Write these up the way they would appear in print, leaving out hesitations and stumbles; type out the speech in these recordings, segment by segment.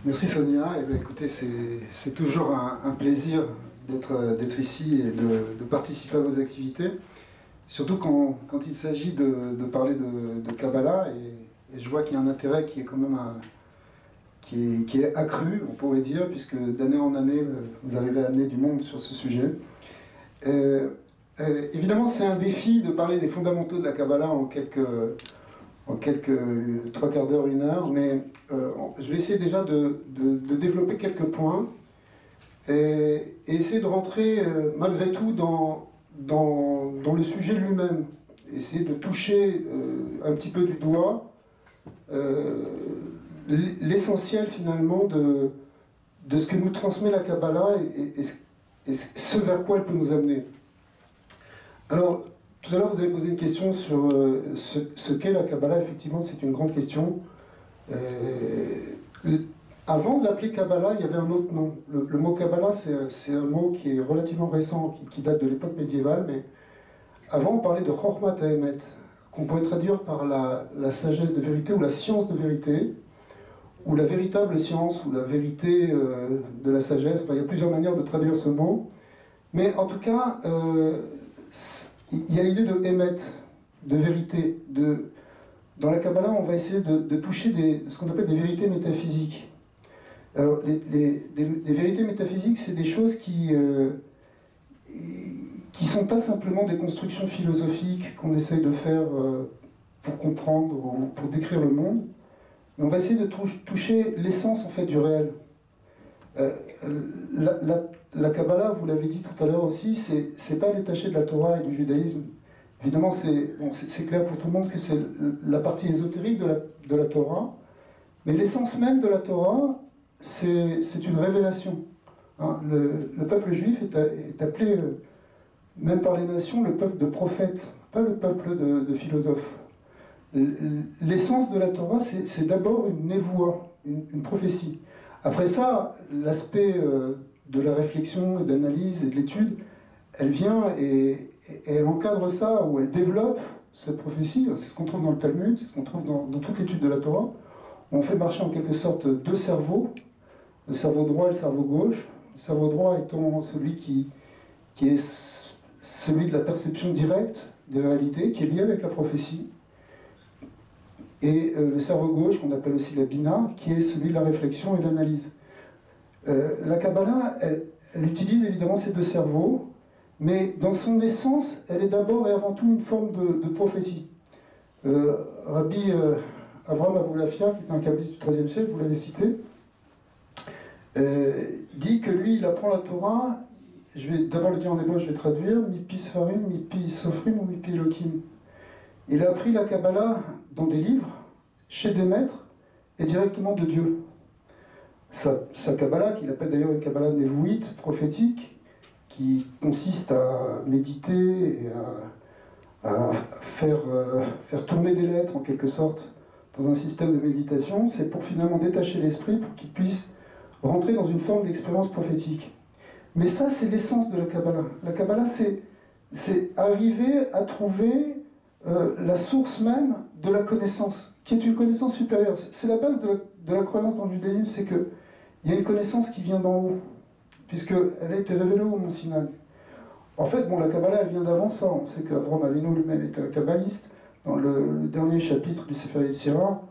Merci Sonia. Eh bien, écoutez, c'est toujours un plaisir d'être ici et de participer à vos activités, surtout quand il s'agit de parler de Kabbalah, et je vois qu'il y a un intérêt qui est quand même qui est accru, on pourrait dire, puisque d'année en année, vous arrivez à amener du monde sur ce sujet. Évidemment, c'est un défi de parler des fondamentaux de la Kabbalah en quelques trois quarts d'heure, une heure, mais je vais essayer déjà de développer quelques points et essayer de rentrer malgré tout dans le sujet lui-même, essayer de toucher un petit peu du doigt l'essentiel finalement de ce que nous transmet la Kabbalah et ce vers quoi elle peut nous amener. Alors, tout à l'heure, vous avez posé une question sur ce qu'est la Kabbalah. Effectivement, c'est une grande question. Avant de l'appeler Kabbalah, il y avait un autre nom. Le mot Kabbalah, c'est un mot qui est relativement récent, qui date de l'époque médiévale, mais avant, on parlait de Chokhmat HaEmet, qu'on pourrait traduire par la sagesse de vérité ou la science de vérité, ou la véritable science, ou la vérité de la sagesse. Enfin, il y a plusieurs manières de traduire ce mot. Mais en tout cas, il y a l'idée de Emet, de vérité. Dans la Kabbalah, on va essayer de toucher ce qu'on appelle des vérités métaphysiques. Alors, les vérités métaphysiques, c'est des choses qui sont pas simplement des constructions philosophiques qu'on essaye de faire pour comprendre ou pour décrire le monde, mais on va essayer de toucher l'essence en fait du réel. La Kabbalah, vous l'avez dit tout à l'heure aussi, c'est pas détaché de la Torah et du judaïsme. Évidemment, c'est clair pour tout le monde que c'est la partie ésotérique de la Torah, mais l'essence même de la Torah, c'est une révélation. Hein, le peuple juif est appelé, même par les nations, le peuple de prophètes, pas le peuple de philosophes. L'essence de la Torah, c'est d'abord une névoie, une prophétie. Après ça, l'aspect de la réflexion et d'analyse et de l'étude, elle vient et elle encadre ça, ou elle développe cette prophétie. C'est ce qu'on trouve dans le Talmud, c'est ce qu'on trouve dans toute l'étude de la Torah. On fait marcher en quelque sorte deux cerveaux, le cerveau droit et le cerveau gauche. Le cerveau droit étant celui qui est celui de la perception directe des réalités, qui est lié avec la prophétie. Et le cerveau gauche, qu'on appelle aussi la bina, qui est celui de la réflexion et de l'analyse. La Kabbalah, elle utilise évidemment ces deux cerveaux, mais dans son essence, elle est d'abord et avant tout une forme de prophétie. Rabbi Avraham Abulafia, qui est un kabbaliste du XIIIe siècle, vous l'avez cité, dit que lui, il apprend la Torah, je vais d'abord le dire en hébreu, je vais traduire, mipi sfarim, mipi sofrim ou mipi elokim. Il a appris la Kabbalah dans des livres, chez des maîtres, et directement de Dieu. Sa Kabbalah, qu'il appelle d'ailleurs une Kabbalah névouite, prophétique, qui consiste à méditer et à faire tourner des lettres en quelque sorte dans un système de méditation, c'est pour finalement détacher l'esprit pour qu'il puisse rentrer dans une forme d'expérience prophétique. Mais ça, c'est l'essence de la Kabbalah. La Kabbalah, c'est arriver à trouver la source même de la connaissance, qui est une connaissance supérieure. C'est la base de la croyance dans le judaïsme, c'est qu'il y a une connaissance qui vient d'en haut, puisqu'elle a été révélée au Mont Sinaï. En fait, la Kabbalah, elle vient d'avant ça. On sait qu'Avraham Avinu lui-même était un kabbaliste. Dans le dernier chapitre du Sefer Yetzirah,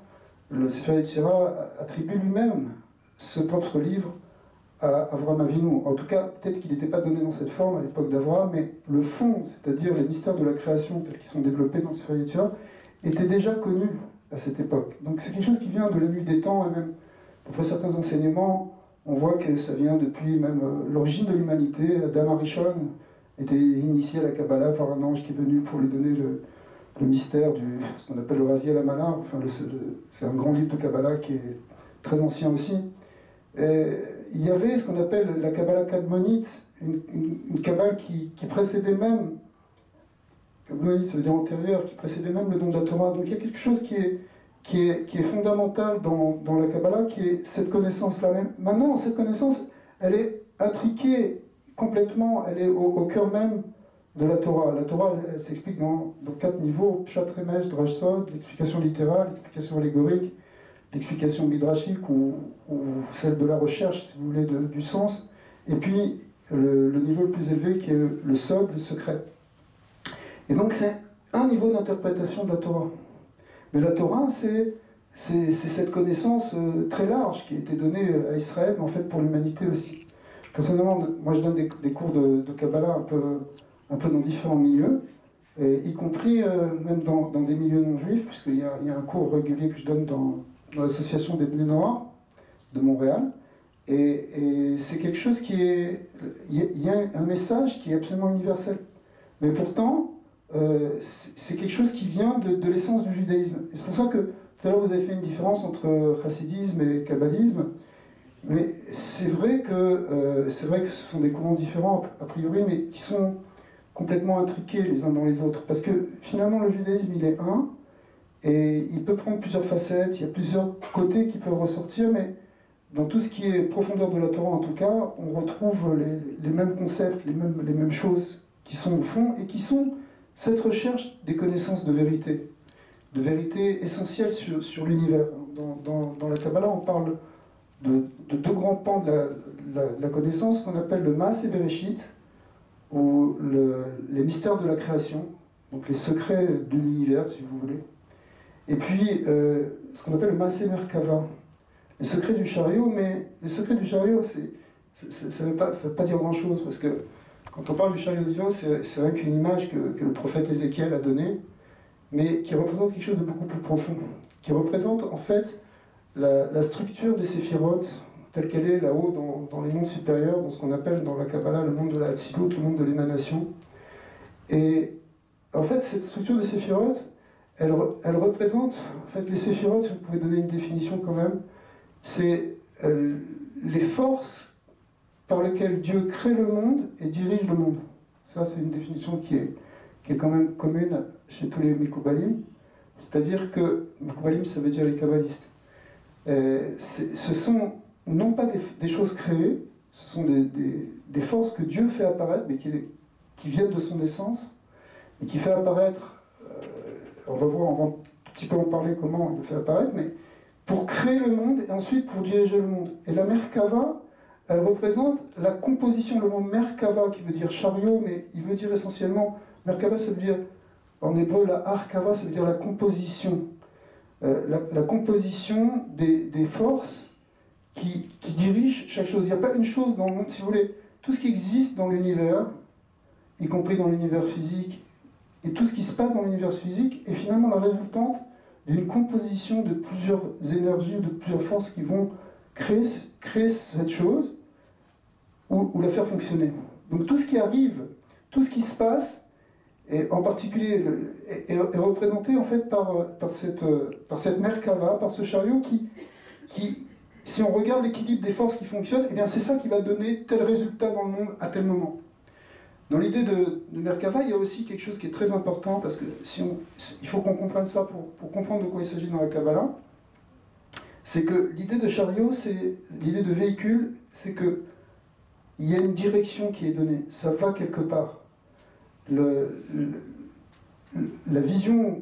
le Sefer Yetzirah attribue lui-même ce propre livre à Avraham Avinu. En tout cas, peut-être qu'il n'était pas donné dans cette forme à l'époque d'Avraham, mais le fond, c'est-à-dire les mystères de la création tels qu'ils sont développés dans le Sefer Yetzirah, était déjà connu à cette époque. Donc c'est quelque chose qui vient de la nuit des temps, et même, pour certains enseignements, on voit que ça vient depuis même l'origine de l'humanité. Adam Arishon était initié à la Kabbalah par un ange qui est venu pour lui donner le mystère ce qu'on appelle le Raziel Amala. Enfin, c'est un grand livre de Kabbalah qui est très ancien aussi. Et il y avait ce qu'on appelle la Kabbalah Kadmonite, une Kabbalah qui précédait même, Kadmonite ça veut dire antérieure, qui précédait même le don de la Torah. Donc il y a quelque chose qui est fondamental dans la Kabbalah, qui est cette connaissance-là. Maintenant, cette connaissance, elle est intriquée complètement, elle est au cœur même de la Torah. La Torah, elle s'explique dans 4 niveaux: Pshat, Remesh, Drash, Sod, l'explication littérale, l'explication allégorique, l'explication midrashique ou celle de la recherche, si vous voulez, du sens, et puis le niveau le plus élevé qui est le sod, le secret. Et donc c'est un niveau d'interprétation de la Torah. Mais la Torah, c'est cette connaissance très large qui a été donnée à Israël, mais en fait pour l'humanité aussi. Personnellement, moi je donne des cours de Kabbalah un peu dans différents milieux, et y compris même dans des milieux non juifs, puisqu'il y a un cours régulier que je donne dans l'association des Bnei Noach de Montréal. Et c'est quelque chose qui est... Il y a un message qui est absolument universel. Mais pourtant, c'est quelque chose qui vient de l'essence du judaïsme. Et c'est pour ça que tout à l'heure vous avez fait une différence entre chassidisme et kabbalisme. Mais c'est vrai que ce sont des courants différents a priori, mais qui sont complètement intriqués les uns dans les autres. Parce que finalement le judaïsme il est un, et il peut prendre plusieurs facettes, il y a plusieurs côtés qui peuvent ressortir, mais dans tout ce qui est profondeur de la Torah en tout cas, on retrouve les mêmes concepts, les mêmes choses qui sont au fond, et qui sont cette recherche des connaissances de vérité essentielles sur l'univers. Dans la Kabbalah, on parle de deux grands pans de la connaissance qu'on appelle le Maaseh Bereshit, ou les mystères de la création, donc les secrets de l'univers, si vous voulez. Et puis, ce qu'on appelle le Maaseh Merkava, les secrets du chariot, mais les secrets du chariot, ça ne veut pas dire grand-chose, parce que quand on parle du chariot divin, c'est vrai qu'une image que le prophète Ézéchiel a donnée, mais qui représente quelque chose de beaucoup plus profond, qui représente en fait la structure des séphirotes, telle qu'elle est là-haut dans les mondes supérieurs, dans ce qu'on appelle dans la Kabbalah le monde de la Hatzilut, le monde de l'émanation. Et en fait, cette structure des séphirotes, elle représente, en fait, les séphirotes, si vous pouvez donner une définition quand même, c'est les forces par lesquelles Dieu crée le monde et dirige le monde. Ça, c'est une définition qui est quand même commune chez tous les Mekoubalim. C'est-à-dire que, Mekoubalim, ça veut dire les kabbalistes. Ce sont non pas des choses créées, ce sont des forces que Dieu fait apparaître, mais qui viennent de son essence, et qui fait apparaître, on va un petit peu en parler comment il le fait apparaître, mais pour créer le monde et ensuite pour diriger le monde. Et la Merkava, elle représente la composition, le mot Merkava qui veut dire chariot, mais il veut dire essentiellement, Merkava ça veut dire, en hébreu la Arkava ça veut dire la composition. La composition des forces qui dirigent chaque chose. Il n'y a pas une chose dans le monde, si vous voulez, tout ce qui existe dans l'univers, y compris dans l'univers physique, et tout ce qui se passe dans l'univers physique est finalement la résultante d'une composition de plusieurs énergies, de plusieurs forces qui vont créer cette chose ou la faire fonctionner. Donc tout ce qui arrive, tout ce qui se passe, et en particulier est représenté en fait par cette Merkava, par ce chariot qui, si on regarde l'équilibre des forces qui fonctionnent, eh bien c'est ça qui va donner tel résultat dans le monde à tel moment. Dans l'idée de Merkava, il y a aussi quelque chose qui est très important, parce que il faut qu'on comprenne ça pour comprendre de quoi il s'agit dans la Kabbalah. C'est que l'idée de chariot, c'est l'idée de véhicule, c'est que il y a une direction qui est donnée, ça va quelque part. La vision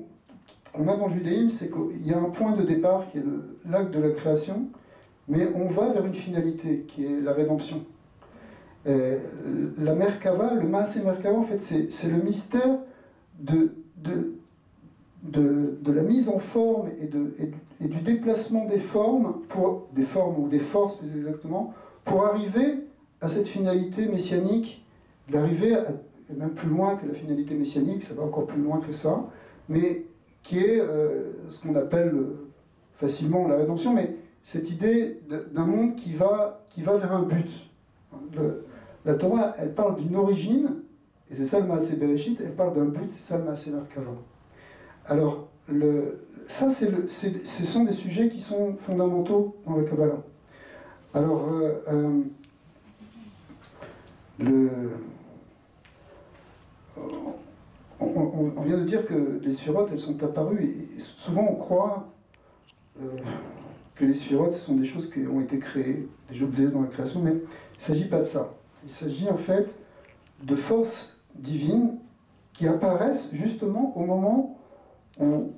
qu'on a dans le judaïsme, c'est qu'il y a un point de départ qui est l'acte de la création, mais on va vers une finalité qui est la rédemption. La Merkava, le Maaseh Merkava, en fait, c'est le mystère de la mise en forme et du déplacement des formes ou des forces plus exactement, pour arriver à cette finalité messianique, d'arriver même plus loin que la finalité messianique, ça va encore plus loin que ça, mais qui est ce qu'on appelle facilement la rédemption, mais cette idée d'un monde qui va vers un but. La Torah, elle parle d'une origine, et c'est ça le Maaseh Bereshit, elle parle d'un but, c'est ça le Maaseh Merkava. Alors, ce sont des sujets qui sont fondamentaux dans la Kabbalah. Alors, on vient de dire que les sphirotes, elles sont apparues, et souvent on croit que les sphirotes, ce sont des choses qui ont été créées, des objets dans la création, mais il ne s'agit pas de ça. Il s'agit en fait de forces divines qui apparaissent justement au moment où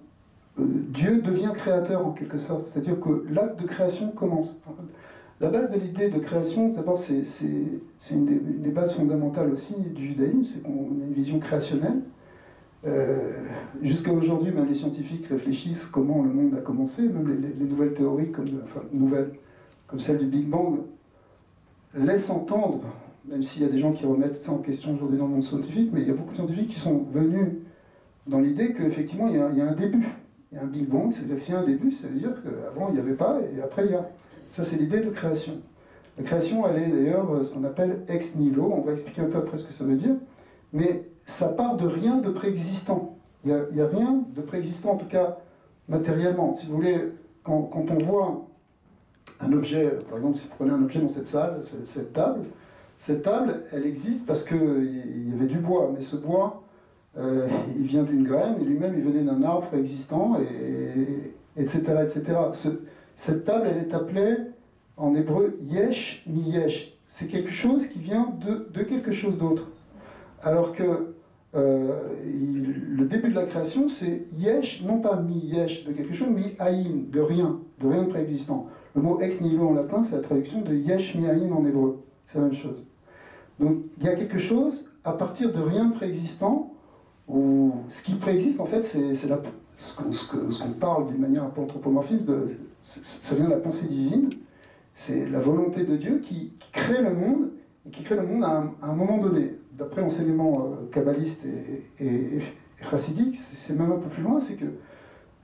Dieu devient créateur en quelque sorte, c'est-à-dire que l'acte de création commence. La base de l'idée de création, d'abord, c'est une des bases fondamentales aussi du judaïsme, c'est qu'on a une vision créationnelle. Jusqu'à aujourd'hui, même les scientifiques réfléchissent comment le monde a commencé, même les nouvelles théories, comme celle du Big Bang, laissent entendre, même s'il y a des gens qui remettent ça en question aujourd'hui dans le monde scientifique, mais il y a beaucoup de scientifiques qui sont venus dans l'idée qu'effectivement, il y a un début. Il y a un Big Bang, c'est-à-dire que s'il y a un début, ça veut dire qu'avant, il n'y avait pas, et après, il y a. Ça, c'est l'idée de création. La création, elle est d'ailleurs ce qu'on appelle ex nihilo. On va expliquer un peu après ce que ça veut dire. Mais ça part de rien de préexistant. Il n'y a rien de préexistant, en tout cas matériellement. Si vous voulez, quand on voit un objet, par exemple, si vous prenez un objet dans cette salle, cette table, elle existe parce qu'il y avait du bois. Mais ce bois, il vient d'une graine, et lui-même, il venait d'un arbre préexistant, etc., etc. Cette table, elle est appelée en hébreu yesh mi yesh. C'est quelque chose qui vient de quelque chose d'autre. Alors que le début de la création, c'est yesh, non pas mi yesh de quelque chose, mais aïn, de rien de préexistant. Le mot ex nihilo en latin, c'est la traduction de yesh mi aïn en hébreu. C'est la même chose. Donc il y a quelque chose à partir de rien de préexistant, où ce qui préexiste en fait, c'est ce qu'on parle d'une manière un peu anthropomorphiste, ça vient de la pensée divine, c'est la volonté de Dieu qui crée le monde, et qui crée le monde à un moment donné. D'après l'enseignement kabbaliste et chassidique, c'est même un peu plus loin, c'est que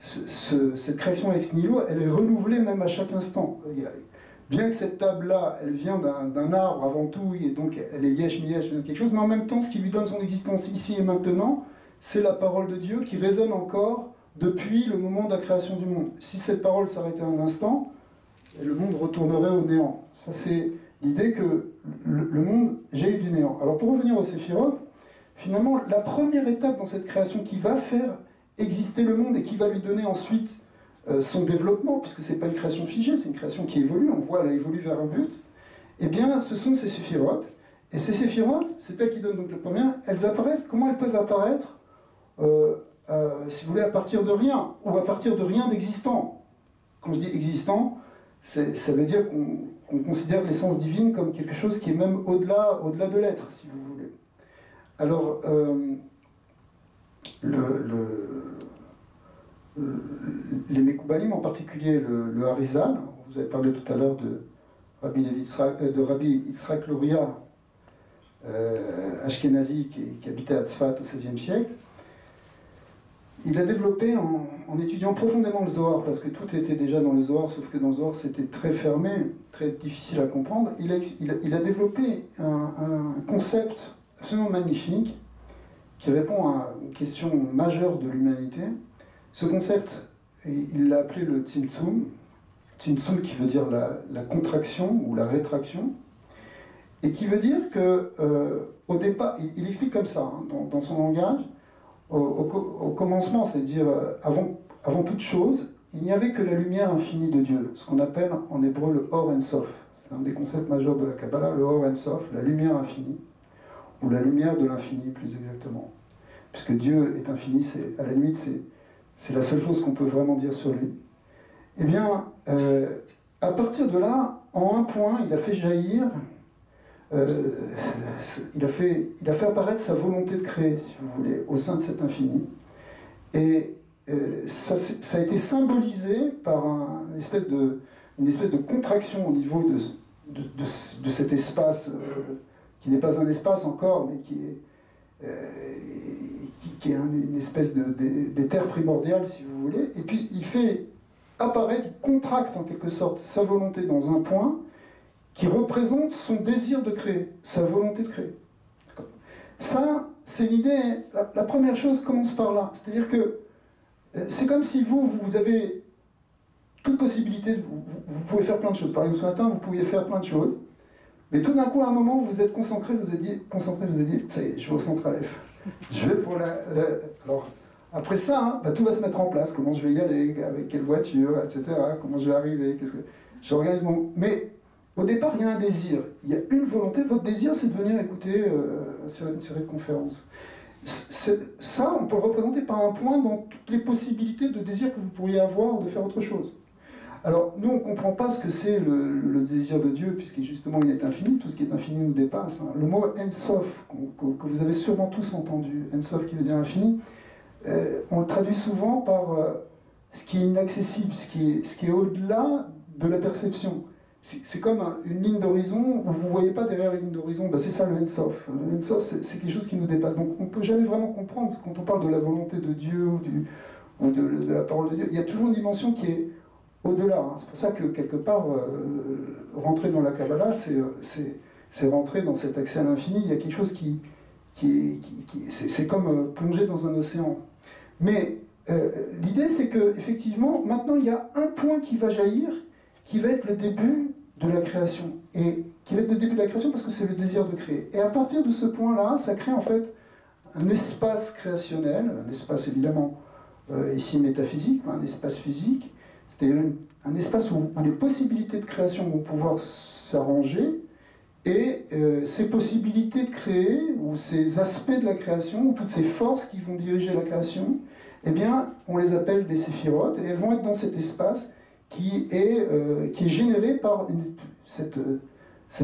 cette création ex nihilo, elle est renouvelée même à chaque instant. Bien que cette table-là, elle vient d'un arbre avant tout, et donc elle est yesh mi yesh, quelque chose, mais en même temps, ce qui lui donne son existence ici et maintenant, c'est la parole de Dieu qui résonne encore depuis le moment de la création du monde. Si cette parole s'arrêtait un instant, le monde retournerait au néant. Ça, c'est l'idée que le monde jaillit du néant. Alors pour revenir au Séphiroth, finalement, la première étape dans cette création qui va faire exister le monde et qui va lui donner ensuite son développement, puisque ce n'est pas une création figée, c'est une création qui évolue, on voit, elle évolue vers un but, eh bien, ce sont ces Séphiroth. Et ces Séphiroth, c'est elles qui donnent donc le premier, elles apparaissent, comment elles peuvent apparaître si vous voulez, à partir de rien, ou à partir de rien d'existant. Quand je dis existant, ça veut dire qu'on considère l'essence divine comme quelque chose qui est même au-delà de l'être, si vous voulez. Alors, les Mekoubalim, en particulier le Harizal, vous avez parlé tout à l'heure de Rabbi Yitzhak Luria, Ashkenazi, qui habitait à Tzfat au XVIe siècle. Il a développé, en étudiant profondément le Zohar, parce que tout était déjà dans le Zohar, sauf que dans le Zohar c'était très fermé, très difficile à comprendre, il a développé un concept absolument magnifique qui répond à une question majeure de l'humanité. Ce concept, il l'a appelé le Tzimtzum, Tzimtzum qui veut dire la contraction ou la rétraction, et qui veut dire que, au départ, il explique comme ça, hein, dans son langage, au commencement, c'est-à-dire avant toute chose, il n'y avait que la lumière infinie de Dieu, ce qu'on appelle en hébreu le Or En Sof. C'est un des concepts majeurs de la Kabbalah, le Or En Sof, la lumière infinie, ou la lumière de l'infini plus exactement. Puisque Dieu est infini, à la limite, c'est la seule chose qu'on peut vraiment dire sur lui. Eh bien, à partir de là, en un point, il a fait jaillir, il a fait apparaître sa volonté de créer, si vous voulez, au sein de cet infini. Et ça a été symbolisé par une espèce de contraction au niveau de cet espace, qui n'est pas un espace encore, mais qui est une espèce d'éther primordial, si vous voulez. Et puis il fait apparaître, il contracte en quelque sorte sa volonté dans un point, qui représente son désir de créer, sa volonté de créer. Ça, c'est l'idée, la première chose commence par là. C'est-à-dire que c'est comme si vous avez toute possibilité, vous pouvez faire plein de choses. Par exemple, ce matin, vous pouviez faire plein de choses, mais tout d'un coup, à un moment, vous êtes concentré, vous avez dit, ça y est, je vais au centre Aleph. Je vais pour alors, après ça, tout va se mettre en place. Comment je vais y aller, avec quelle voiture, etc. Comment je vais arriver, j'organise mon... Mais au départ, il y a un désir, il y a une volonté. Votre désir, c'est de venir écouter une série de conférences. Ça, on peut le représenter par un point dans toutes les possibilités de désir que vous pourriez avoir de faire autre chose. Alors, nous, on ne comprend pas ce que c'est le désir de Dieu, puisque justement, il est infini, tout ce qui est infini nous dépasse. Hein. Le mot Ensof, que vous avez sûrement tous entendu, Ensof qui veut dire infini, on le traduit souvent par ce qui est inaccessible, ce qui est au-delà de la perception. C'est comme une ligne d'horizon où vous ne voyez pas derrière la ligne d'horizon. Ben c'est ça le Ensof. Le Ensof, c'est quelque chose qui nous dépasse. Donc on ne peut jamais vraiment comprendre quand on parle de la volonté de Dieu ou de la parole de Dieu. Il y a toujours une dimension qui est au-delà. Hein. C'est pour ça que quelque part, rentrer dans la Kabbalah, c'est rentrer dans cet accès à l'infini. Il y a quelque chose c'est comme plonger dans un océan. Mais l'idée, c'est qu'effectivement, maintenant, il y a un point qui va jaillir, qui va être le début de la création. Et qui va être le début de la création parce que c'est le désir de créer. Et à partir de ce point-là, ça crée en fait un espace créationnel, un espace évidemment ici métaphysique, un espace physique, c'est-à-dire un espace où les possibilités de création vont pouvoir s'arranger, et ces possibilités de créer, ou ces aspects de la création, ou toutes ces forces qui vont diriger la création, eh bien, on les appelle des séphirotes, et elles vont être dans cet espace qui est généré par cette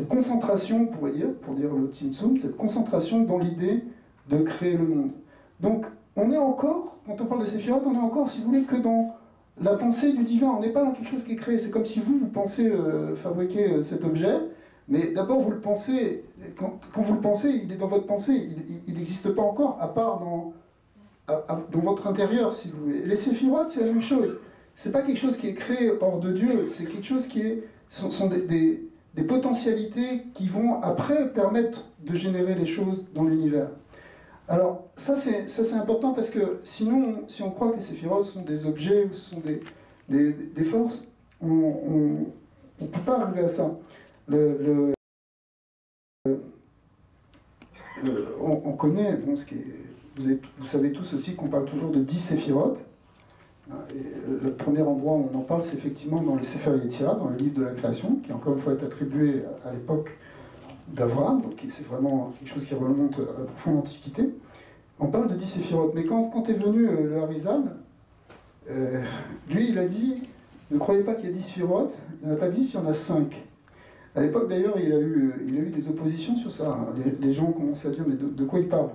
concentration, on pourrait dire, pour dire le Tzimtzum, cette concentration dans l'idée de créer le monde. Donc, on est encore, quand on parle de séphirotes, on est encore, si vous voulez, que dans la pensée du divin. On n'est pas dans quelque chose qui est créé. C'est comme si vous pensez fabriquer cet objet, mais d'abord vous le pensez, quand vous le pensez, il est dans votre pensée, il n'existe pas encore, à part dans votre intérieur, si vous voulez. Et les séphirotes, c'est la même chose. C'est pas quelque chose qui est créé hors de Dieu, c'est quelque chose qui sont des potentialités qui vont après permettre de générer les choses dans l'univers. Alors, ça c'est important parce que sinon, si on croit que les séphirotes sont des objets ou ce sont des forces, on ne peut pas arriver à ça. On connaît, bon, vous savez tous aussi qu'on parle toujours de 10 séphirotes. Et le premier endroit où on en parle, c'est effectivement dans le Sefer Yetzira, dans le livre de la création, qui encore une fois est attribué à l'époque d'Abraham, donc c'est vraiment quelque chose qui remonte à la profonde antiquité. On parle de 10 séphirotes, mais quand est venu le Harizal, lui il a dit, ne croyez pas qu'il y a 10 séphirotes, il n'y en a pas 10, il y en a 5. À l'époque d'ailleurs, il a eu des oppositions sur ça, hein. Les gens commençaient à dire, mais de quoi il parle?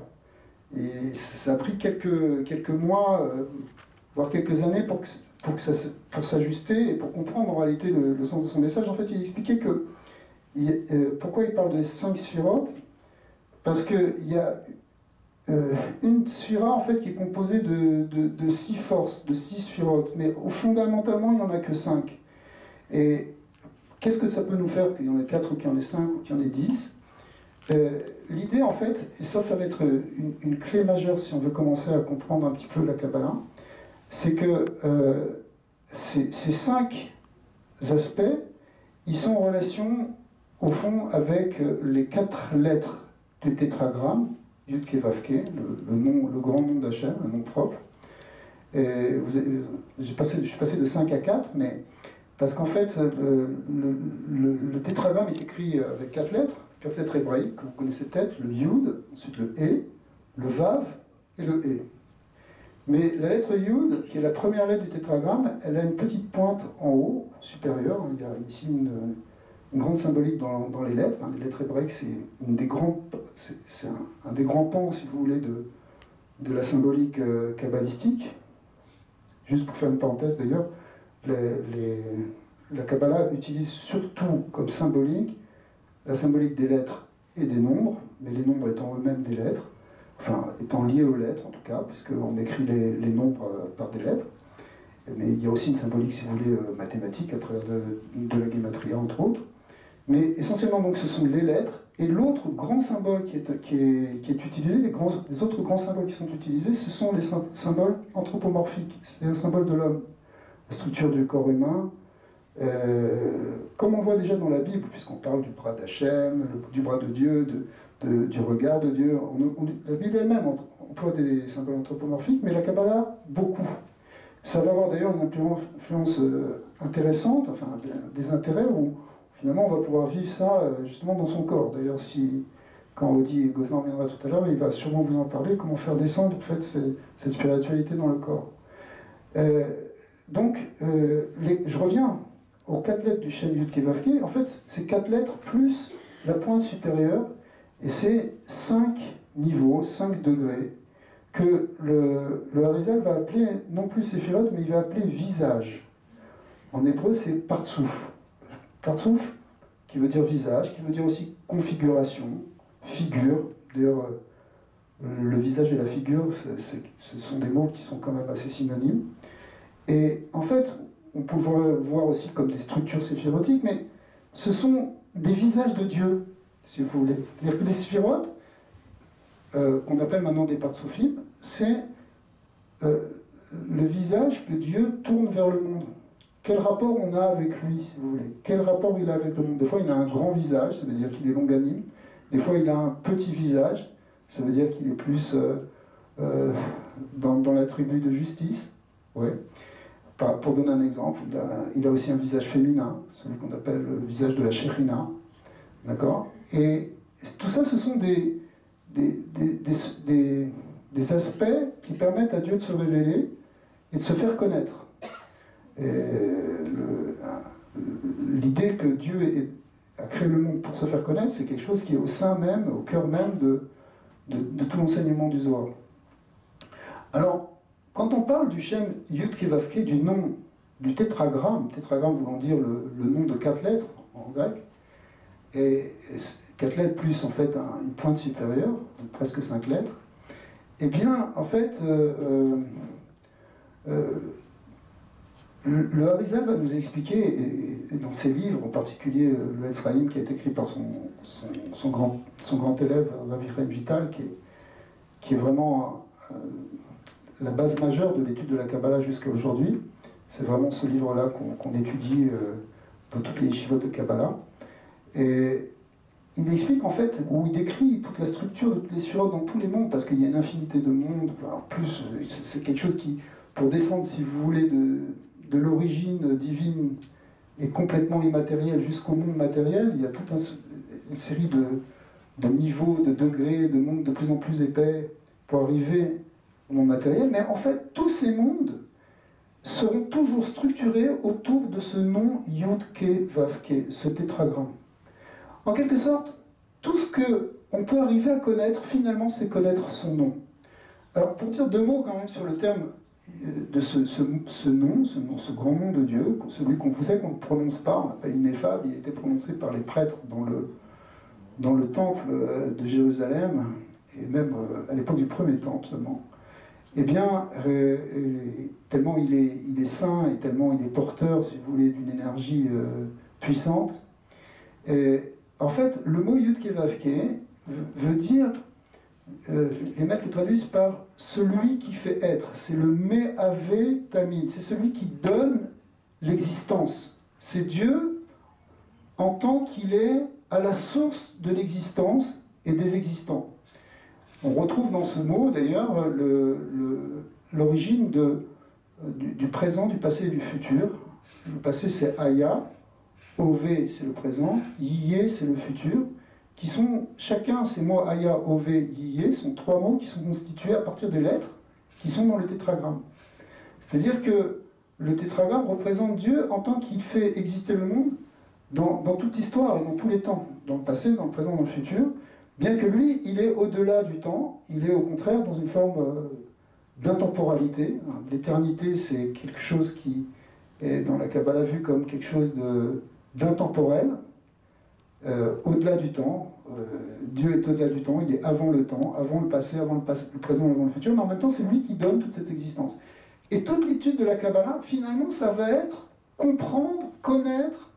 Et ça a pris quelques mois, voire quelques années pour s'ajuster et pour comprendre en réalité le sens de son message. En fait, il expliquait que pourquoi il parle de 5 sphirotes, parce qu'il y a une sphira en fait qui est composée de 6 forces, de 6 sphirotes, mais fondamentalement il n'y en a que 5. Et qu'est-ce que ça peut nous faire qu'il y en ait 4 ou qu'il y en ait 5 ou qu'il y en ait 10? L'idée en fait, et ça va être une clé majeure si on veut commencer à comprendre un petit peu la Kabbalah, c'est que ces 5 aspects, ils sont en relation au fond avec les 4 lettres du tétragramme, Yud Ke Vav Ke, le grand nom d'Hachem, le nom propre. Je suis passé de 5 à 4, mais parce qu'en fait, le tétragramme est écrit avec 4 lettres hébraïques, que vous connaissez peut-être, le Yud, ensuite le E, le Vav et le E. Mais la lettre Yud, qui est la première lettre du tétragramme, elle a une petite pointe en haut, supérieure. Il y a ici une grande symbolique dans les lettres. Les lettres hébraïques, c'est un des grands pans, si vous voulez, de la symbolique kabbalistique. Juste pour faire une parenthèse d'ailleurs, la Kabbalah utilise surtout comme symbolique la symbolique des lettres et des nombres, mais les nombres étant eux-mêmes des lettres, enfin étant liés aux lettres en tout cas, puisqu'on écrit les nombres par des lettres. Mais il y a aussi une symbolique, si vous voulez, mathématique à travers de la gématria, entre autres. Mais essentiellement, donc, ce sont les lettres. Et l'autre grand symbole qui est utilisé, les autres grands symboles qui sont utilisés, ce sont les symboles anthropomorphiques. C'est un symbole de l'homme. La structure du corps humain, comme on voit déjà dans la Bible, puisqu'on parle du bras d'Hachem, du bras de Dieu, du regard de Dieu. La Bible elle-même emploie des symboles anthropomorphiques, mais la Kabbalah, beaucoup. Ça va avoir d'ailleurs une influence intéressante, enfin des intérêts où finalement on va pouvoir vivre ça justement dans son corps. D'ailleurs, quand Audi Gosselin viendra tout à l'heure, il va sûrement vous en parler, comment faire descendre en fait, cette spiritualité dans le corps. Je reviens aux 4 lettres du Shem Yud Kei Vav Kei. En fait, c'est 4 lettres plus la pointe supérieure, et c'est 5 niveaux, 5 degrés, que le Harizal va appeler, non plus Séphirot, mais il va appeler visage. En hébreu, c'est partsouf. Partsouf, qui veut dire visage, qui veut dire aussi configuration, figure. D'ailleurs, le visage et la figure, ce sont des mots qui sont quand même assez synonymes. Et en fait, on peut voir aussi comme des structures séphirotiques, mais ce sont des visages de Dieu, si vous voulez. C'est-à-dire que les séphirotes, qu'on appelle maintenant des partsoufim, c'est le visage que Dieu tourne vers le monde. Quel rapport on a avec lui, si vous voulez? Quel rapport il a avec le monde? Des fois, il a un grand visage, ça veut dire qu'il est longanime. Des fois, il a un petit visage, ça veut dire qu'il est plus dans l'attribut de justice. Ouais. Pour donner un exemple, il a aussi un visage féminin, celui qu'on appelle le visage de la Shekhinah. D'accord? Et tout ça, ce sont des aspects qui permettent à Dieu de se révéler et de se faire connaître. L'idée que Dieu a créé le monde pour se faire connaître, c'est quelque chose qui est au sein même, au cœur même de tout l'enseignement du Zohar. Alors, quand on parle du Shem Yud Kei Vav Kei, du nom, du tétragramme voulant dire le nom de 4 lettres en grec, et 4 lettres plus en fait une pointe supérieure, donc presque 5 lettres, eh bien, en fait, le Harizal va nous expliquer, et dans ses livres, en particulier le Etz Chaim, qui a été écrit par son grand élève, Rabbi Chaim Vital, qui est vraiment la base majeure de l'étude de la Kabbalah jusqu'à aujourd'hui. C'est vraiment ce livre-là qu'on étudie dans toutes les yeshivot de Kabbalah. Et il explique en fait, où il décrit toute la structure de toutes les sphirotes dans tous les mondes, parce qu'il y a une infinité de mondes. En plus, c'est quelque chose qui, pour descendre, si vous voulez, de l'origine divine et complètement immatérielle jusqu'au monde matériel, il y a toute une série de niveaux, de degrés, de mondes de plus en plus épais pour arriver au monde matériel. Mais en fait, tous ces mondes seront toujours structurés autour de ce nom Yud Kei Vav Kei, ce tétragramme. En quelque sorte, tout ce qu'on peut arriver à connaître, finalement, c'est connaître son nom. Alors, pour dire 2 mots quand même sur le terme de ce nom, ce grand nom de Dieu, celui qu'on ne prononce pas, on l'appelle ineffable, il était prononcé par les prêtres dans le temple de Jérusalem, et même à l'époque du premier temple seulement. Eh bien, tellement il est saint et tellement il est porteur, si vous voulez, d'une énergie puissante. Et, en fait, le mot Yud Kei Vav Kei veut dire, les maîtres le traduisent par celui qui fait être. C'est le Me'ave Tamid, c'est celui qui donne l'existence. C'est Dieu en tant qu'il est à la source de l'existence et des existants. On retrouve dans ce mot, d'ailleurs, l'origine du présent, du passé et du futur. Le passé, c'est Aya. Ové, c'est le présent, Yiyé, c'est le futur, qui sont, chacun, ces mots Aya, Ové, Yiyé, sont 3 mots qui sont constitués à partir des lettres qui sont dans le tétragramme. C'est-à-dire que le tétragramme représente Dieu en tant qu'il fait exister le monde dans toute histoire et dans tous les temps, dans le passé, dans le présent, dans le futur, bien que lui, il est au-delà du temps, il est au contraire dans une forme d'intemporalité. L'éternité, c'est quelque chose qui est dans la Kabbalah vu comme quelque chose d'intemporel, au-delà du temps. Dieu est au-delà du temps, il est avant le temps, avant le passé, le présent, avant le futur, mais en même temps, c'est lui qui donne toute cette existence. Et toute l'étude de la Kabbalah, finalement, ça va être comprendre, connaître,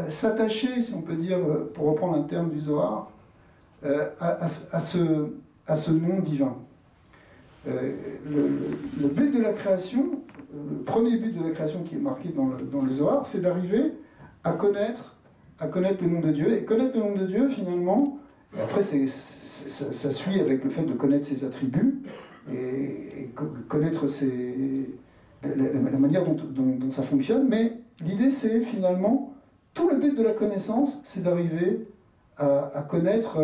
s'attacher, si on peut dire, pour reprendre un terme du Zohar, à ce nom divin. Le but de la création, le premier but de la création qui est marqué dans le Zohar, c'est d'arriver à connaître le nom de Dieu. Et connaître le nom de Dieu, finalement, et après ça suit avec le fait de connaître ses attributs et connaître la manière dont ça fonctionne. Mais l'idée, c'est finalement, tout le but de la connaissance, c'est d'arriver à connaître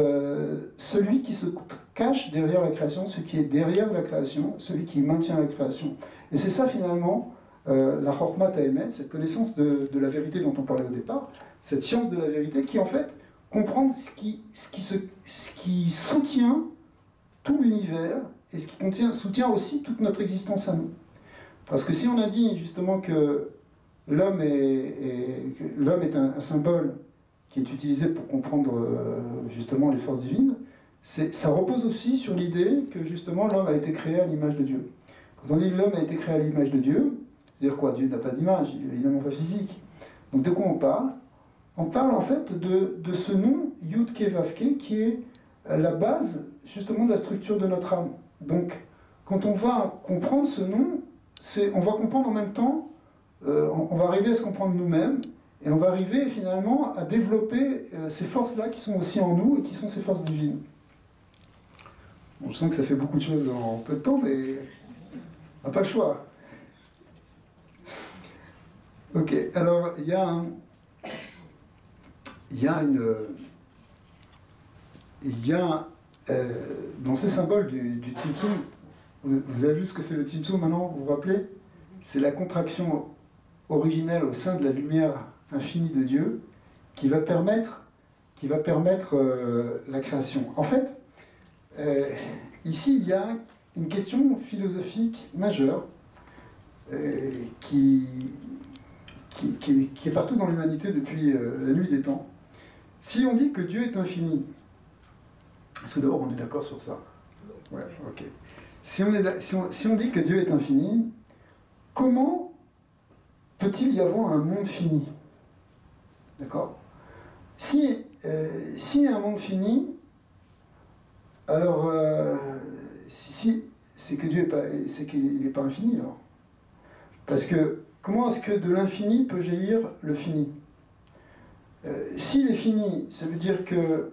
celui qui se cache derrière la création, ce qui est derrière la création, celui qui maintient la création. Et c'est ça finalement, la Chokhmat Haemet, cette connaissance de la vérité dont on parlait au départ, cette science de la vérité qui en fait comprend ce qui soutient tout l'univers et ce qui soutient aussi toute notre existence à nous. Parce que si on a dit justement que l'homme est un symbole qui est utilisé pour comprendre justement les forces divines, ça repose aussi sur l'idée que justement l'homme a été créé à l'image de Dieu. Quand on dit l'homme a été créé à l'image de Dieu, c'est-à-dire quoi? Dieu n'a pas d'image, il n'est évidemment pas physique. Donc de quoi on parle? On parle en fait de ce nom, Yud Ke Vav Ke, qui est la base justement de la structure de notre âme. Donc quand on va comprendre ce nom, on va comprendre en même temps, on va arriver à se comprendre nous-mêmes, et on va arriver finalement à développer ces forces-là qui sont aussi en nous et qui sont ces forces divines. Bon, je sens que ça fait beaucoup de choses en peu de temps, mais on n'a pas le choix. Ok, alors il y a dans ce symbole du Tzimtzum, vous avez vu ce que c'est le Tzimtzum maintenant, vous vous rappelez? C'est la contraction originelle au sein de la lumière infinie de Dieu qui va permettre la création. En fait, ici il y a une question philosophique majeure qui est partout dans l'humanité depuis la nuit des temps. Si on dit que Dieu est infini, est-ce que d'abord on est d'accord sur ça? Ouais, ok. Si on dit que Dieu est infini, comment peut-il y avoir un monde fini? D'accord? S'il y a un monde fini, alors si c'est que Dieu c'est qu'il n'est pas infini alors. Parce que comment est-ce que de l'infini peut jaillir le fini? S'il est fini, ça veut dire que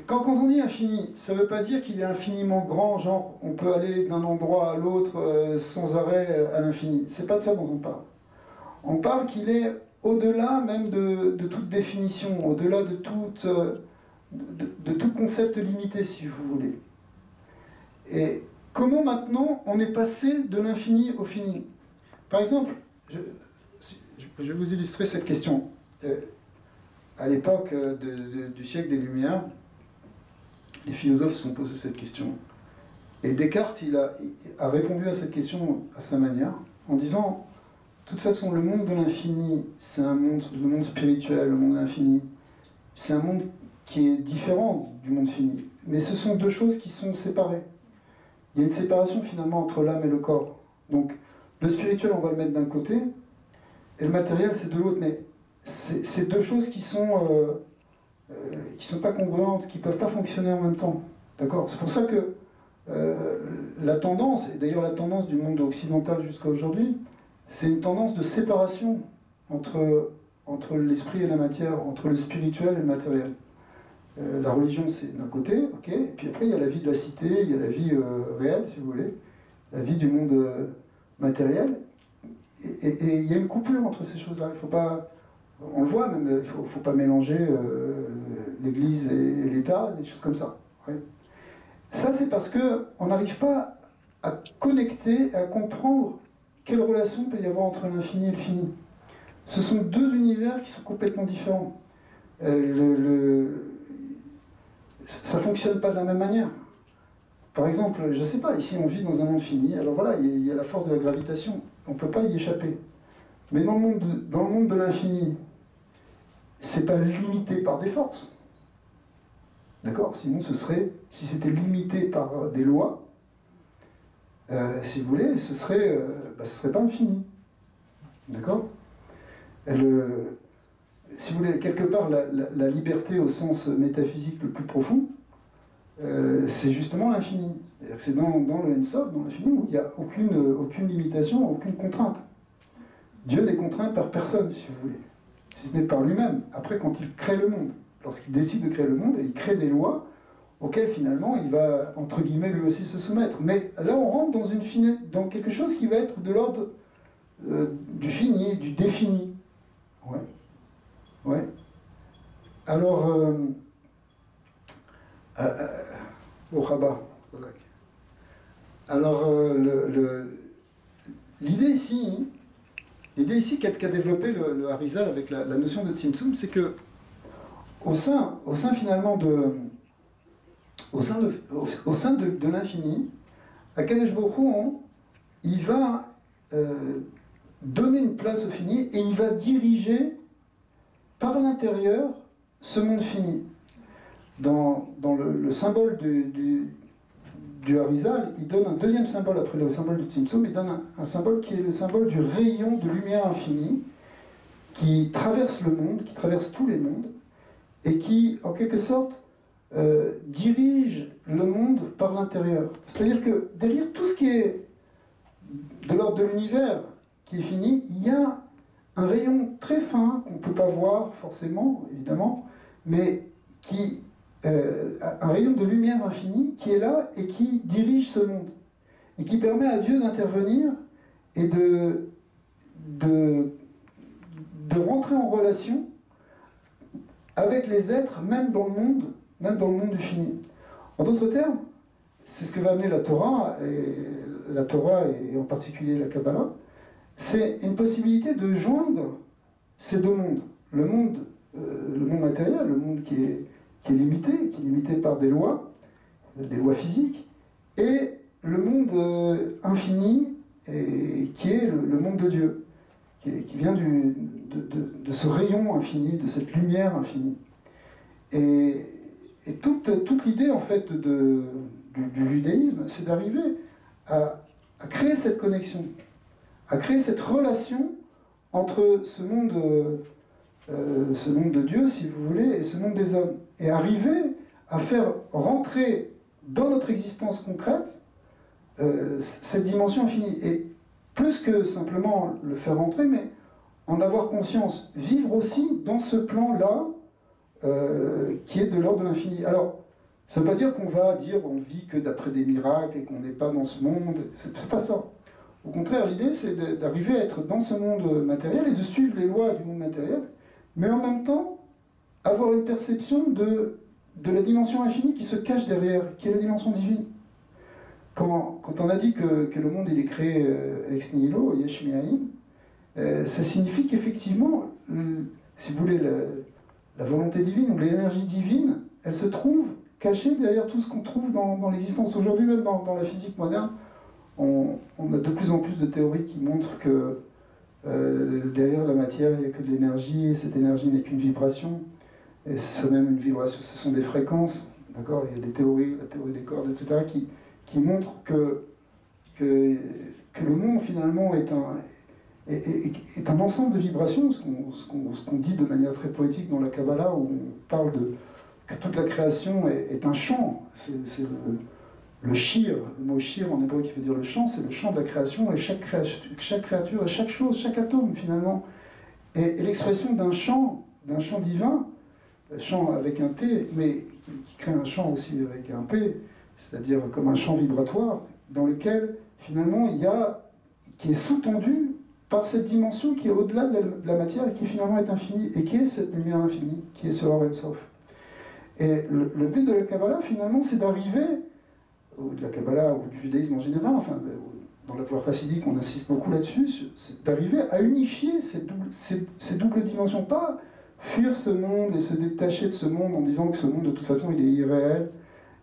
quand on dit infini, ça ne veut pas dire qu'il est infiniment grand, genre on peut aller d'un endroit à l'autre sans arrêt à l'infini. C'est pas de ça dont on parle. On parle qu'il est au-delà même de toute définition, au-delà de tout concept limité, si vous voulez. Et comment maintenant on est passé de l'infini au fini? Par exemple, je vais vous illustrer cette question. À l'époque du siècle des Lumières, les philosophes se sont posés cette question. Et Descartes, il a répondu à cette question à sa manière, en disant, de toute façon, le monde de l'infini, c'est le monde spirituel, le monde de l'infini, c'est un monde qui est différent du monde fini. Mais ce sont deux choses qui sont séparées. Il y a une séparation finalement entre l'âme et le corps. Donc, le spirituel, on va le mettre d'un côté, et le matériel, c'est de l'autre. Mais c'est deux choses qui sont pas congruentes, qui ne peuvent pas fonctionner en même temps. D'accord? C'est pour ça que la tendance, et d'ailleurs la tendance du monde occidental jusqu'à aujourd'hui, c'est une tendance de séparation entre l'esprit et la matière, entre le spirituel et le matériel. La religion, c'est d'un côté, ok, et puis après il y a la vie de la cité, il y a la vie réelle, si vous voulez, la vie du monde matériel, et il y a une coupure entre ces choses-là. Il faut pas, on le voit même, il faut pas mélanger l'Église et l'État, des choses comme ça. Ouais. Ça, c'est parce qu'on n'arrive pas à connecter, à comprendre quelle relation peut y avoir entre l'infini et le fini. Ce sont deux univers qui sont complètement différents. Ça ne fonctionne pas de la même manière. Par exemple, je ne sais pas, ici on vit dans un monde fini, alors voilà, il y a la force de la gravitation, on ne peut pas y échapper. Mais dans le monde de l'infini, c'est pas limité par des forces. D'accord? Sinon, si c'était limité par des lois, si vous voulez, ce serait pas infini. D'accord? Si vous voulez, quelque part, la liberté au sens métaphysique le plus profond, c'est justement l'infini. C'est dans le Ensof, dans l'infini, où il n'y a aucune limitation, aucune contrainte. Dieu n'est contraint par personne, si vous voulez, si ce n'est par lui-même. Après, quand il crée le monde, lorsqu'il décide de créer le monde, il crée des lois auxquelles finalement il va, entre guillemets, lui aussi se soumettre. Mais là, on rentre dans quelque chose qui va être de l'ordre du fini, du défini. Ouais. Alors, au Rabat. Alors, l'idée ici qu'a développé le Harizal avec la notion de Tzimtzum, c'est que au sein finalement au sein de l'infini, Akadosh Baruch Hu, il va donner une place au fini et il va diriger par l'intérieur ce monde fini. Dans le symbole du Harizal, il donne un deuxième symbole après le symbole du Tzimtzum, il donne un symbole qui est le symbole du rayon de lumière infinie qui traverse le monde, qui traverse tous les mondes, et qui, en quelque sorte, dirige le monde par l'intérieur. C'est-à-dire que derrière tout ce qui est de l'ordre de l'univers qui est fini, il y a un rayon très fin qu'on ne peut pas voir forcément, évidemment, mais qui un rayon de lumière infinie qui est là et qui dirige ce monde et qui permet à Dieu d'intervenir et de rentrer en relation avec les êtres, même dans le monde du fini. En d'autres termes, c'est ce que va amener la Torah, et en particulier la Kabbalah, c'est une possibilité de joindre ces deux mondes. Le monde matériel, le monde qui est limité par des lois physiques, et le monde infini, qui est le monde de Dieu, qui vient de ce rayon infini, de cette lumière infinie. Et toute l'idée, en fait, du judaïsme, c'est d'arriver à créer cette connexion, à créer cette relation entre ce monde de Dieu, si vous voulez, et ce monde des hommes. Et arriver à faire rentrer dans notre existence concrète cette dimension infinie. Et plus que simplement le faire rentrer, mais en avoir conscience. Vivre aussi dans ce plan-là qui est de l'ordre de l'infini. Alors, ça ne veut pas dire qu'on va dire on vit que d'après des miracles et qu'on n'est pas dans ce monde. C'est pas ça. Au contraire, l'idée, c'est d'arriver à être dans ce monde matériel et de suivre les lois du monde matériel, mais en même temps, avoir une perception de la dimension infinie qui se cache derrière, qui est la dimension divine. Quand on a dit que le monde il est créé ex nihilo, yesh me'ayin, ça signifie qu'effectivement, si vous voulez, la volonté divine ou l'énergie divine, elle se trouve cachée derrière tout ce qu'on trouve dans l'existence. Aujourd'hui, même dans la physique moderne, on a de plus en plus de théories qui montrent que derrière la matière, il n'y a que de l'énergie, et cette énergie n'est qu'une vibration, et c'est même une vibration, ce sont des fréquences, d'accord. Il y a des théories, la théorie des cordes, etc., qui montrent que le monde, finalement, est un ensemble de vibrations, ce qu'on dit de manière très poétique dans la Kabbalah, où on parle que toute la création est un chant. C'est le shir, le mot shir en hébreu qui veut dire le chant, c'est le chant de la création, et chaque créature, chaque chose, chaque atome finalement, est l'expression d'un chant divin, chant avec un T, mais qui crée un chant aussi avec un P, c'est-à-dire comme un chant vibratoire, dans lequel finalement qui est sous-tendu par cette dimension qui est au-delà de la matière et qui finalement est infinie, et qui est cette lumière infinie, qui est ce Or Ein Sof. Et le but de la Kabbalah finalement, c'est d'arriver, ou de la Kabbalah, ou du judaïsme en général, enfin, dans la voie chassidique, on insiste beaucoup là-dessus, c'est d'arriver à unifier ces doubles dimensions, pas fuir ce monde et se détacher de ce monde en disant que ce monde, de toute façon, il est irréel,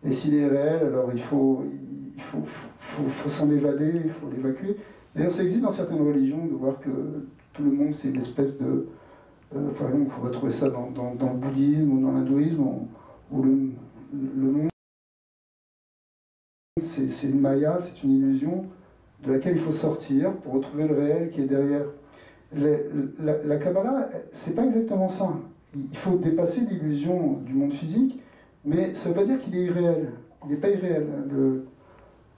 et s'il est réel, alors il faut s'en évader, il faut l'évacuer. D'ailleurs, ça existe dans certaines religions, de voir que tout le monde, c'est une espèce de... par exemple, il faut retrouver ça dans le bouddhisme ou dans l'hindouisme, où le monde, c'est une maya, c'est une illusion de laquelle il faut sortir pour retrouver le réel qui est derrière. La Kabbalah, c'est pas exactement ça. Il faut dépasser l'illusion du monde physique, mais ça ne veut pas dire qu'il est irréel. Il n'est pas irréel.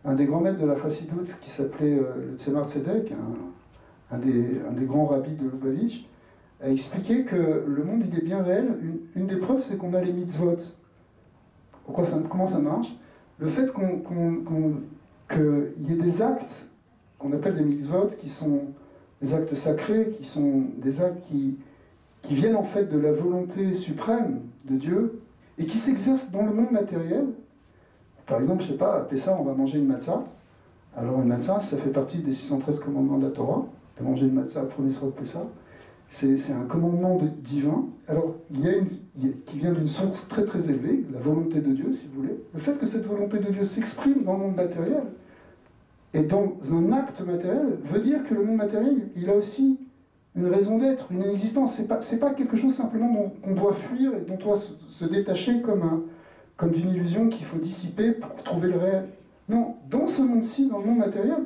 Un des grands maîtres de la Chassidoute, qui s'appelait le Tzemar Tzedek, un des grands rabbis de Lubavitch, a expliqué que le monde il est bien réel. Une des preuves, c'est qu'on a les mitzvot. Comment ça marche? Le fait qu'il y ait des actes qu'on appelle des mitzvot, qui sont des actes sacrés, qui sont des actes qui qui viennent en fait de la volonté suprême de Dieu et qui s'exercent dans le monde matériel. Par exemple, je ne sais pas, à Pessah, on va manger une matzah. Alors une matzah, ça fait partie des 613 commandements de la Torah, de manger une matzah le premier soir de Pessah. C'est un commandement divin. Alors, qui vient d'une source très très élevée, la volonté de Dieu, si vous voulez. Le fait que cette volonté de Dieu s'exprime dans le monde matériel, et dans un acte matériel, veut dire que le monde matériel, il a aussi une raison d'être, une existence. C'est pas quelque chose simplement qu'on doit fuir et dont on doit se détacher comme d'une illusion qu'il faut dissiper pour trouver le réel. Non, dans ce monde-ci, dans le monde matériel,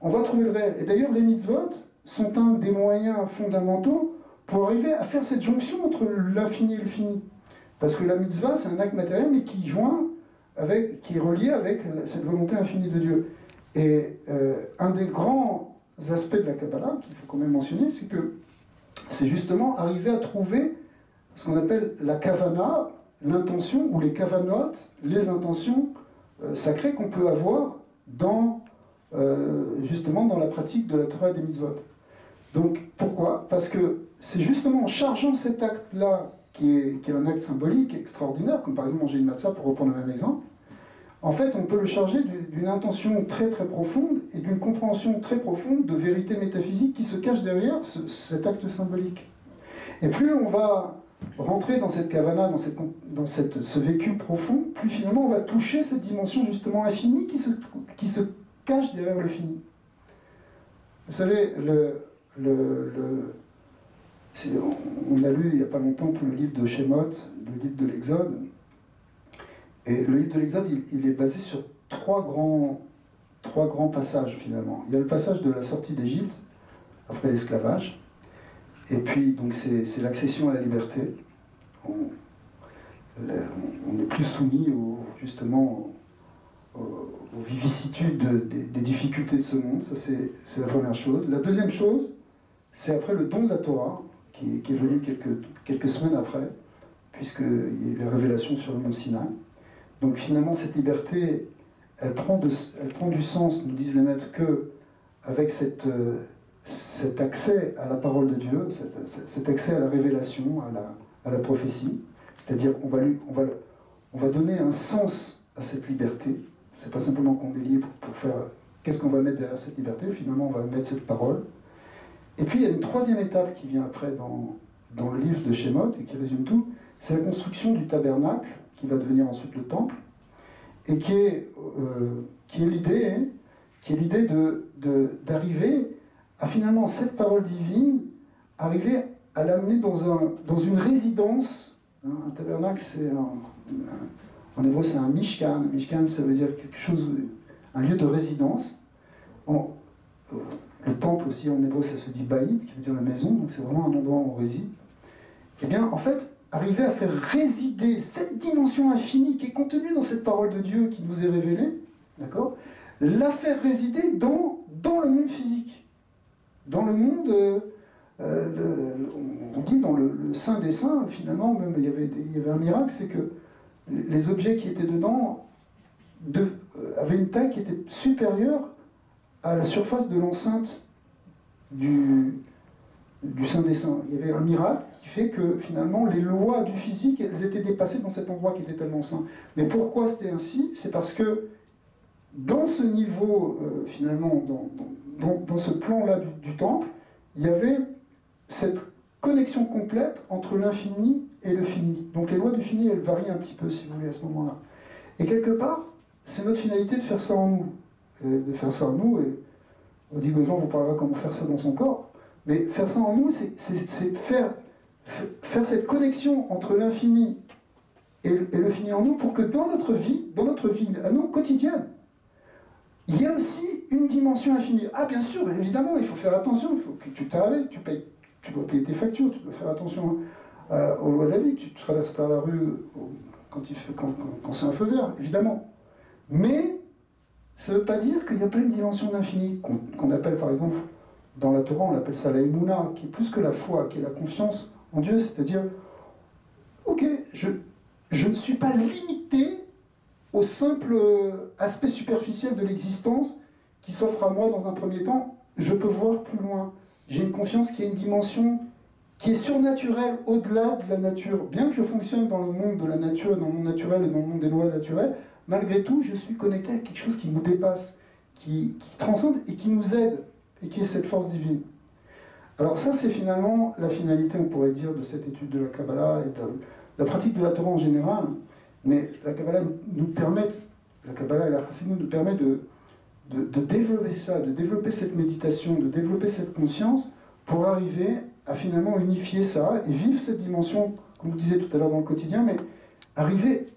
on va trouver le réel. Et d'ailleurs, les mitzvot sont un des moyens fondamentaux pour arriver à faire cette jonction entre l'infini et le fini. Parce que la mitzvah, c'est un acte matériel, mais qui est relié avec cette volonté infinie de Dieu. Et un des grands aspects de la Kabbalah, qu'il faut quand même mentionner, c'est que c'est justement arriver à trouver ce qu'on appelle la kavana, l'intention, ou les kavanot, les intentions sacrées qu'on peut avoir justement dans la pratique de la Torah et des mitzvot. Donc pourquoi? Parce que c'est justement en chargeant cet acte-là, qui est un acte symbolique extraordinaire, comme par exemple manger une matzah, pour reprendre le même exemple, en fait, on peut le charger d'une intention très très profonde et d'une compréhension très profonde de vérité métaphysique qui se cache derrière cet acte symbolique. Et plus on va rentrer dans cette kavana, dans ce vécu profond, plus finalement on va toucher cette dimension justement infinie qui se cache derrière le fini. Vous savez, on a lu il n'y a pas longtemps tout le livre de Shemot, le livre de l'Exode. Et le livre de l'Exode, il est basé sur trois grands passages finalement. Il y a le passage de la sortie d'Égypte, après l'esclavage, et puis donc c'est l'accession à la liberté. On n'est plus soumis justement aux vicissitudes des difficultés de ce monde, ça c'est la première chose. La deuxième chose, c'est après le don de la Torah, qui est venu quelques semaines après, puisqu'il y a eu la révélation sur le mont Sinaï. Donc finalement, cette liberté, elle prend du sens, nous disent les maîtres, qu'avec cet accès à la parole de Dieu, cet accès à la révélation, à la prophétie, c'est-à-dire on va donner un sens à cette liberté. C'est pas simplement qu'on est libre pour faire qu'est-ce qu'on va mettre derrière cette liberté, finalement on va mettre cette parole. Et puis il y a une troisième étape qui vient après dans le livre de Shemot et qui résume tout, c'est la construction du tabernacle, qui va devenir ensuite le temple, et qui est l'idée d'arriver à finalement cette parole divine, arriver à l'amener dans une résidence. Un tabernacle, en hébreu c'est un mishkan. Mishkan, ça veut dire quelque chose, un lieu de résidence. Le temple aussi en hébreu ça se dit baït, qui veut dire la maison, donc c'est vraiment un endroit où on réside. Eh bien en fait, arriver à faire résider cette dimension infinie qui est contenue dans cette parole de Dieu qui nous est révélée, d'accord, la faire résider dans le monde physique, dans le monde, on dit dans le Saint des Saints, finalement, même il y avait un miracle, c'est que les objets qui étaient dedans avaient une taille qui était supérieure à la surface de l'enceinte du Saint des Saints. Il y avait un miracle qui fait que finalement les lois du physique, elles étaient dépassées dans cet endroit qui était tellement saint. Mais pourquoi c'était ainsi? C'est parce que dans ce niveau, finalement, dans ce plan-là du temple, il y avait cette connexion complète entre l'infini et le fini. Donc les lois du fini, elles varient un petit peu, si vous voulez, à ce moment-là. Et quelque part, c'est notre finalité de faire ça en nous. Et on dit Gozlan vous parlera comment faire ça dans son corps. Mais faire ça en nous, c'est faire cette connexion entre l'infini et le fini en nous pour que dans notre vie à nous, quotidienne, il y a aussi une dimension infinie. Ah bien sûr, évidemment, il faut faire attention, il faut que tu travailles, tu dois payer tes factures, tu dois faire attention aux lois de la vie, tu traverses par la rue quand c'est un feu vert, évidemment. Mais ça ne veut pas dire qu'il n'y a pas une dimension d'infini, qu'on appelle par exemple, dans la Torah, on appelle ça la émouna, qui est plus que la foi, qui est la confiance en Dieu, c'est-à-dire, ok, je ne suis pas limité au simple aspect superficiel de l'existence qui s'offre à moi dans un premier temps, je peux voir plus loin. J'ai une confiance qui a une dimension qui est surnaturel au-delà de la nature. Bien que je fonctionne dans le monde de la nature, dans le monde naturel et dans le monde des lois naturelles, malgré tout, je suis connecté à quelque chose qui nous dépasse, qui transcende et qui nous aide, et qui est cette force divine. Alors ça, c'est finalement la finalité, on pourrait dire, de cette étude de la Kabbalah et de la pratique de la Torah en général. Mais la Kabbalah nous permet, la Kabbalah et la Chassidut nous permet de développer ça, de développer cette méditation, de développer cette conscience pour arriver à finalement unifier ça et vivre cette dimension, comme vous disiez tout à l'heure dans le quotidien, mais arriver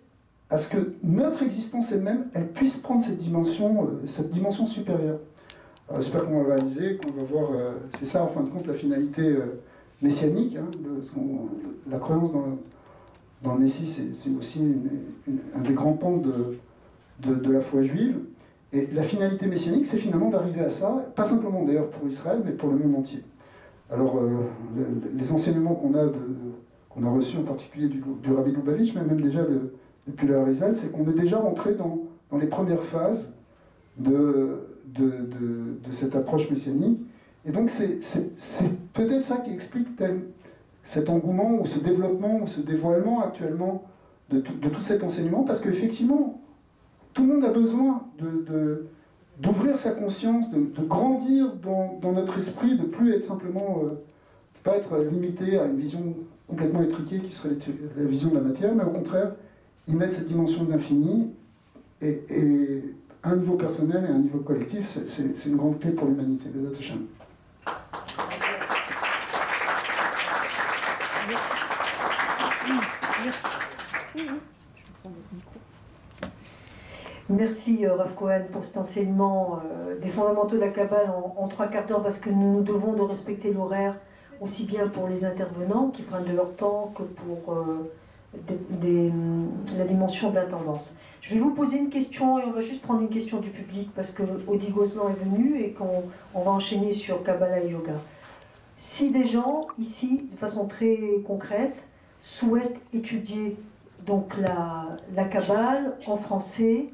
à ce que notre existence elle-même, elle puisse prendre cette dimension supérieure. J'espère qu'on va réaliser, qu'on va voir, c'est ça en fin de compte la finalité messianique, hein, la croyance dans le Messie, c'est aussi un des grands pans de la foi juive. Et la finalité messianique, c'est finalement d'arriver à ça, pas simplement d'ailleurs pour Israël, mais pour le monde entier. Alors, les enseignements qu'on a reçus en particulier du Rabbi Lubavitch, mais même déjà depuis la Harizal, c'est qu'on est déjà rentré dans les premières phases de cette approche messianique. Et donc c'est peut-être ça qui explique cet engouement ou ce développement ou ce dévoilement actuellement de tout cet enseignement, parce qu'effectivement, tout le monde a besoin d'ouvrir sa conscience, de grandir dans notre esprit, de plus être simplement, pas être limité à une vision complètement étriquée qui serait la vision de la matière, mais au contraire, y mettre cette dimension de l'infini et à un niveau personnel et à un niveau collectif, c'est une grande clé pour l'humanité. Bézat Hashem. Merci Rav Cohen pour cet enseignement des fondamentaux de la Kabbale en 3/4 d'heure, parce que nous nous devons de respecter l'horaire aussi bien pour les intervenants qui prennent de leur temps que pour la dimension de l'intendance. Je vais vous poser une question et on va juste prendre une question du public parce que Odi Gozlan est venu et qu'on va enchaîner sur Kabbalah et Yoga. Si des gens ici, de façon très concrète, souhaitent étudier donc la Kabbale en français,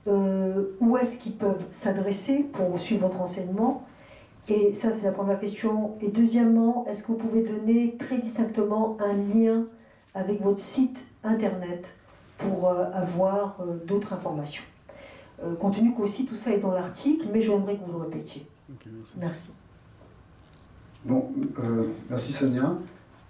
où est-ce qu'ils peuvent s'adresser pour suivre votre enseignement? Et ça, c'est la première question. Et deuxièmement, est-ce que vous pouvez donner très distinctement un lien avec votre site internet pour avoir d'autres informations? Compte tenu qu'aussi tout ça est dans l'article, mais j'aimerais que vous le répétiez. Okay, merci. Bon, merci Sonia.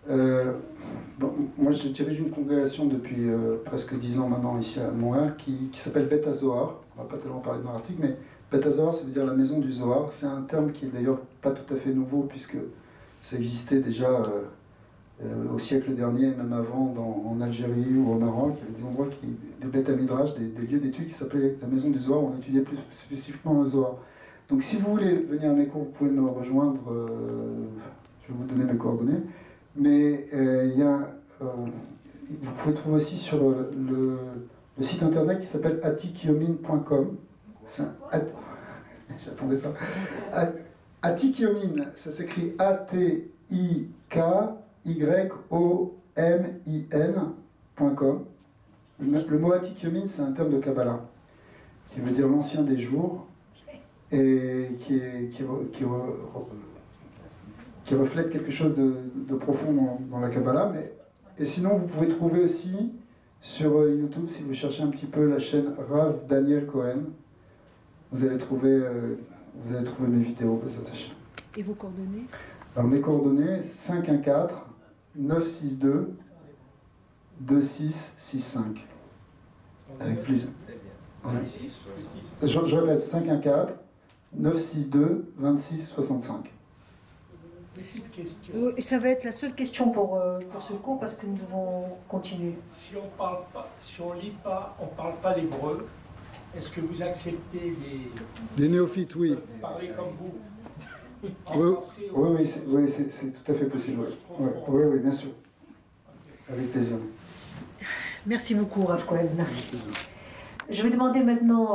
Bon, moi je dirige une congrégation depuis presque 10 ans maintenant ici à Montréal qui s'appelle Bet HaZohar. On va pas tellement parler dans l'article, mais Bet HaZohar, ça veut dire la maison du Zohar. C'est un terme qui est d'ailleurs pas tout à fait nouveau puisque ça existait déjà au siècle dernier, même avant, en Algérie ou au Maroc. Il y avait des endroits, des Beth Midrash, des lieux d'études qui s'appelaient la maison du Zohar. On étudiait plus spécifiquement le Zohar. Donc si vous voulez venir à mes cours, vous pouvez me rejoindre. Je vais vous donner mes coordonnées. Mais vous pouvez trouver aussi sur le site internet qui s'appelle atikyomin.com. J'attendais ça. Atikyomin, ça s'écrit ATIKYOMIN.com. Le mot Atikyomin, c'est un terme de Kabbalah qui veut dire l'ancien des jours et qui reflète quelque chose de profond dans la Kabbalah. Et sinon, vous pouvez trouver aussi sur YouTube, si vous cherchez un petit peu la chaîne Rav Daniel Cohen, vous allez trouver mes vidéos. Et vos coordonnées? Alors mes coordonnées, 514-962-2665. Avec plaisir. Ouais. Je répète, 514-962-2665. Et ça va être la seule question pour ce cours parce que nous devons continuer. Si on parle pas, si on lit pas, on parle pas l'hébreu, est-ce que vous acceptez des néophytes? Oui. Parler comme vous oui, c'est tout à fait possible. Oui, bien sûr. Avec plaisir. Merci beaucoup, Rav Cohen. Merci. Je vais demander maintenant